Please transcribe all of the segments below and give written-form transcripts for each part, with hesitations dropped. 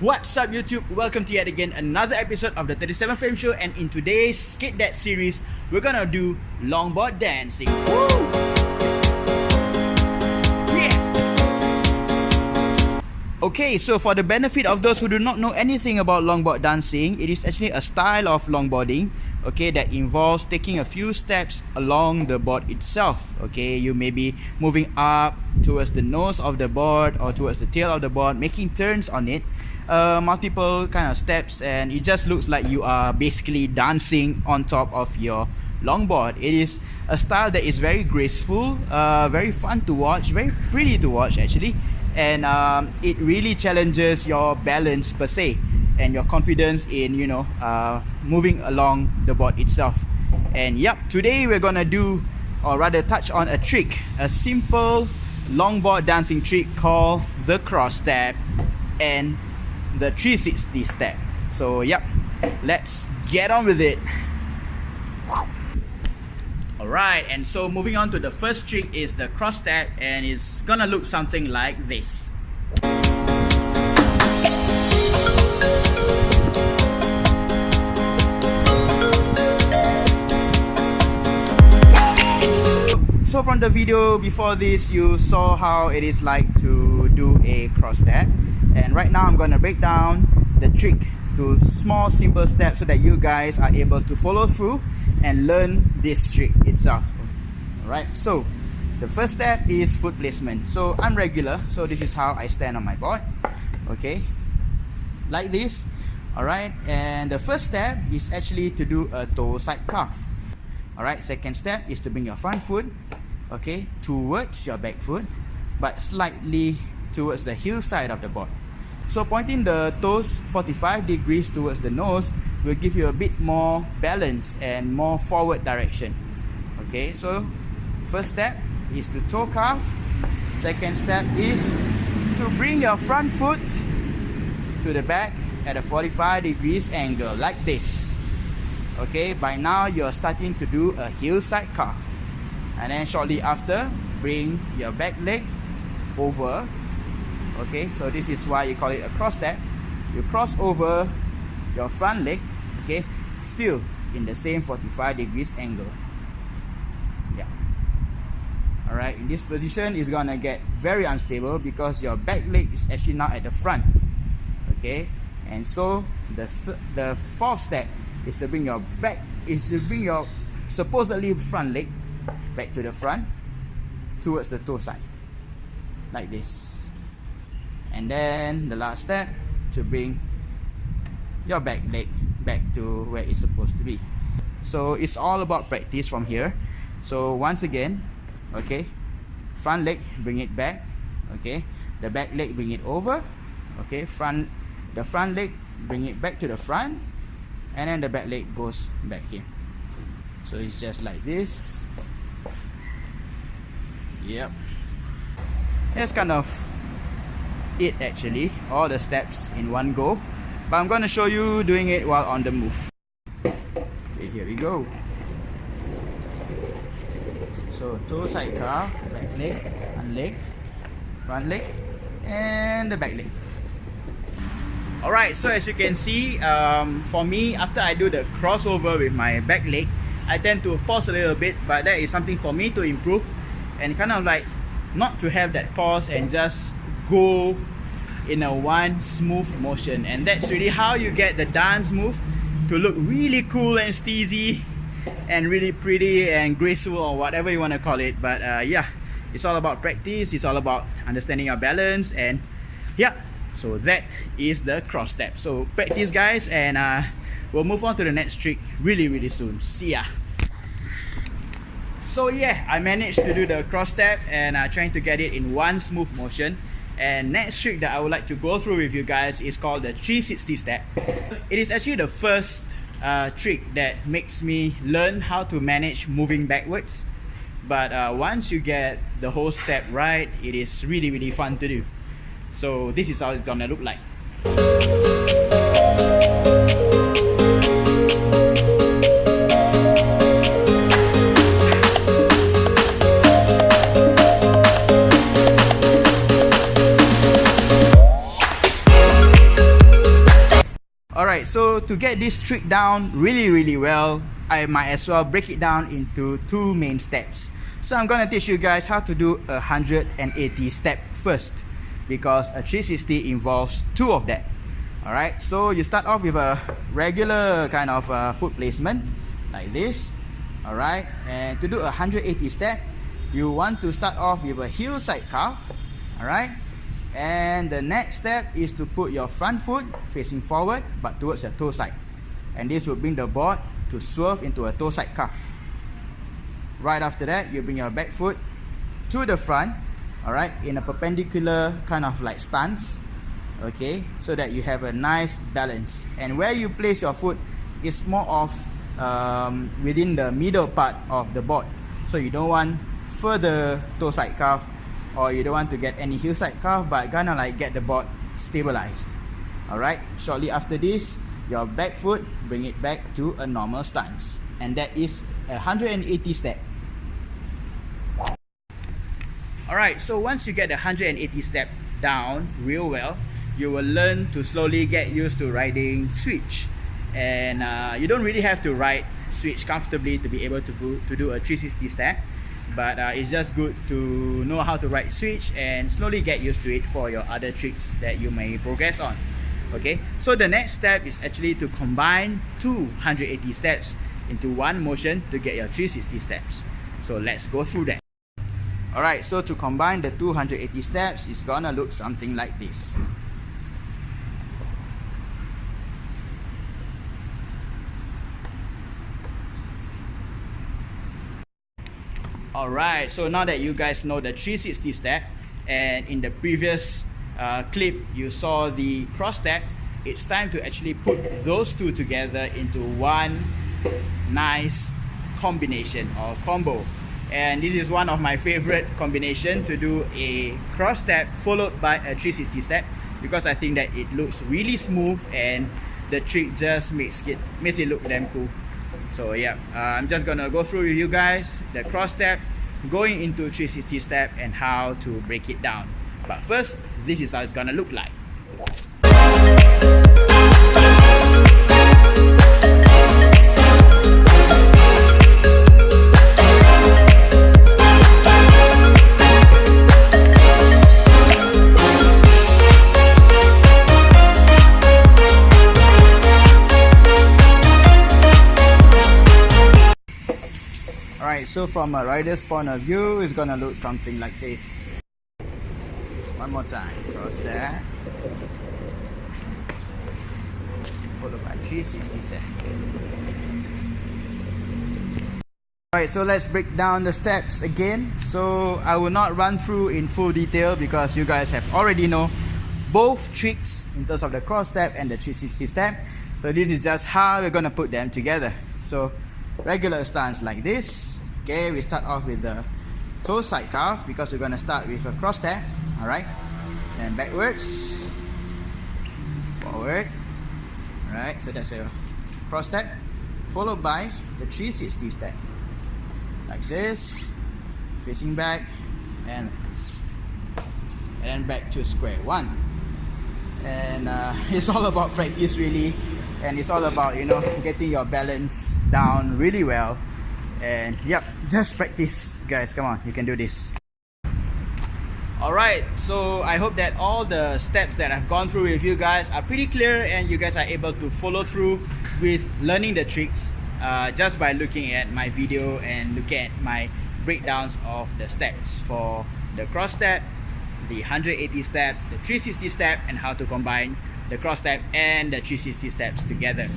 What's up YouTube? Welcome to yet again another episode of the 37 Frame Show, and in today's Skate That series, we're gonna do longboard dancing. Woo! Yeah! Okay, so for the benefit of those who do not know anything about longboard dancing, it is actually a style of longboarding, okay, that involves taking a few steps along the board itself. Okay, you may be moving up towards the nose of the board or towards the tail of the board, making turns on it, multiple kind of steps, and it just looks like you are basically dancing on top of your longboard. It is a style that is very graceful, very fun to watch, very pretty to watch actually, and it really challenges your balance per se and your confidence in moving along the board itself. And yep, today we're gonna do, or rather touch on a trick, a simple longboard dancing trick called the cross step and the 360 step. So yep, let's get on with it. Alright, and so moving on to the first trick is the cross step, and it's gonna look something like this. So from the video before this, you saw how it is like to do a cross step, and right now I'm gonna break down the trick to small simple steps so that you guys are able to follow through and learn this trick itself. Alright, so the first step is foot placement. So I'm regular, so this is how I stand on my board, okay, like this. Alright, and the first step is actually to do a toe side cuff. Alright, second step is to bring your front foot, okay, towards your back foot, but slightly towards the heel side of the board. So pointing the toes 45 degrees towards the nose will give you a bit more balance and more forward direction. Okay, so first step is to toe cuff. Second step is to bring your front foot to the back at a 45 degrees angle, like this. Okay, by now you're starting to do a heel side cuff. And then shortly after, bring your back leg over. Okay, so this is why you call it a cross step. You cross over your front leg, okay, still in the same 45 degrees angle. Yeah. Alright, in this position it's gonna get very unstable because your back leg is actually now at the front. Okay, and so the fourth step is to bring your supposedly front leg back to the front towards the toe side, like this. And then the last step, to bring your back leg back to where it's supposed to be. So it's all about practice from here. So once again, okay, front leg, bring it back, okay, the back leg, bring it over, okay, the front leg, bring it back to the front, and then the back leg goes back here. So it's just like this. Yep, that's kind of it actually, all the steps in one go, but I'm gonna show you doing it while on the move. Okay, here we go. So toe side cuff, back leg, front leg, and the back leg. Alright, so as you can see, for me, after I do the crossover with my back leg, I tend to pause a little bit, but that is something for me to improve, and kind of like not to have that pause and just go in a one smooth motion. And that's really how you get the dance move to look really cool and steezy and really pretty and graceful, or whatever you want to call it. But yeah, it's all about practice, it's all about understanding your balance, and yeah, so that is the cross step. So practice guys, and we'll move on to the next trick really soon. See ya. So yeah, I managed to do the cross step, and trying to get it in one smooth motion. And next trick that I would like to go through with you guys is called the 360 step. It is actually the first trick that makes me learn how to manage moving backwards. But once you get the whole step right, it is really fun to do. So this is how it's gonna look like. Alright, so to get this trick down really well, I might as well break it down into two main steps. So I'm gonna teach you guys how to do a 180 step first, because a 360 involves two of that. Alright, so you start off with a regular kind of foot placement like this. Alright, and to do a 180 step, you want to start off with a heel side calf. Alright, and the next step is to put your front foot facing forward but towards your toe side, and this will bring the board to swerve into a toe side calf. Right after that, you bring your back foot to the front, alright, in a perpendicular kind of like stance, okay, so that you have a nice balance. And where you place your foot is more of within the middle part of the board, so you don't want further toe side calf, or you don't want to get any heel side calf, but gonna like get the board stabilized. Alright, shortly after this, your back foot, bring it back to a normal stance, and that is a 180 step. Alright, so once you get the 180 step down real well, you will learn to slowly get used to riding switch. And you don't really have to ride switch comfortably to be able to do a 360 step, but it's just good to know how to ride switch and slowly get used to it for your other tricks that you may progress on. Okay, so the next step is actually to combine two 180 steps into one motion to get your 360 steps. So let's go through that. Alright, so to combine the 280 steps, it's gonna look something like this. Alright, so now that you guys know the 360 step, and in the previous clip you saw the cross step, it's time to actually put those two together into one nice combination or combo. And this is one of my favorite combination, to do a cross step followed by a 360 step, because I think that it looks really smooth and the trick just makes it look damn cool. So yeah, I'm just gonna go through with you guys the cross step, going into 360 step, and how to break it down. But first, this is how it's gonna look like. Alright, so from a rider's point of view, it's gonna look something like this. One more time, cross that, followed by 360 step. Alright, so let's break down the steps again. So I will not run through in full detail because you guys have already know both tricks in terms of the cross step and the 360 step. So this is just how we're gonna put them together. So regular stance like this. Okay, we start off with the toe side calf because we're gonna start with a cross step. Alright, then backwards, forward. Alright, so that's a cross step, followed by the 360 step. Like this, facing back, and this. And then back to square one. And it's all about practice really, and it's all about, you know, getting your balance down really well. And yep, just practice guys, come on, you can do this. Alright, so I hope that all the steps that I've gone through with you guys are pretty clear, and you guys are able to follow through with learning the tricks just by looking at my video and looking at my breakdowns of the steps for the cross step, the 180 step, the 360 step, and how to combine the cross step and the 360 steps together.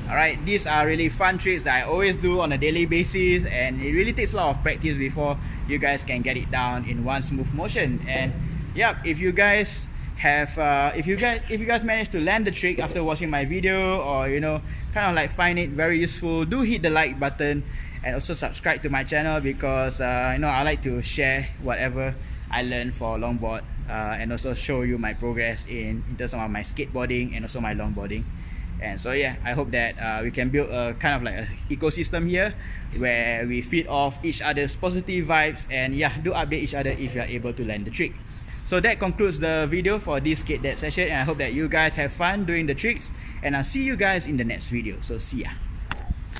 Alright, these are really fun tricks that I always do on a daily basis, and it really takes a lot of practice before you guys can get it down in one smooth motion. And yeah, if you guys have if you guys manage to land the trick after watching my video, or you know, kind of like find it very useful, do hit the like button and also subscribe to my channel, because you know, I like to share whatever I learned for longboard, and also show you my progress in terms of my skateboarding and also my longboarding. And so yeah, I hope that we can build a kind of like an ecosystem here where we feed off each other's positive vibes, and yeah, do update each other if you are able to land the trick. So that concludes the video for this skate deck session, and I hope that you guys have fun doing the tricks, and I'll see you guys in the next video. So see ya.